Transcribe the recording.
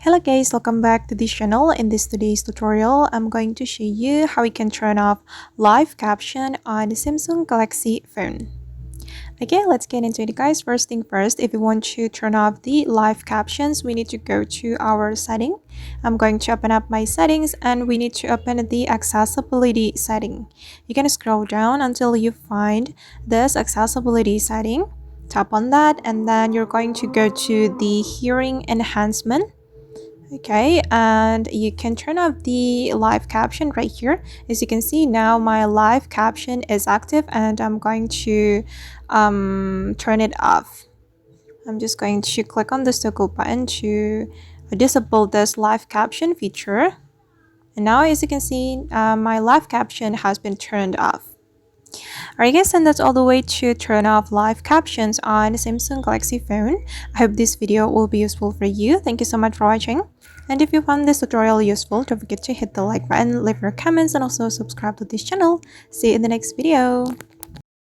Hello guys, welcome back to this channel. In this today's tutorial, I'm going to show you how you can turn off live caption on the Samsung Galaxy phone. Okay, let's get into it guys. First thing first, if you want to turn off the live captions, we need to go to our setting. I'm going to open up my settings and we need to open the accessibility setting. You can scroll down until you find this accessibility setting. Tap on that and then you're going to go to the hearing enhancement. Okay, and you can turn off the live caption right here. As you can see now, my live caption is active and I'm going to turn it off. I'm just going to click on the toggle button to disable this live caption feature. And now as you can see, my live caption has been turned off. Alright guys, and that's all the way to turn off live captions on Samsung Galaxy phone. I hope this video will be useful for you. Thank you so much for watching. And if you found this tutorial useful, don't forget to hit the like button, leave your comments, and also subscribe to this channel. See you in the next video.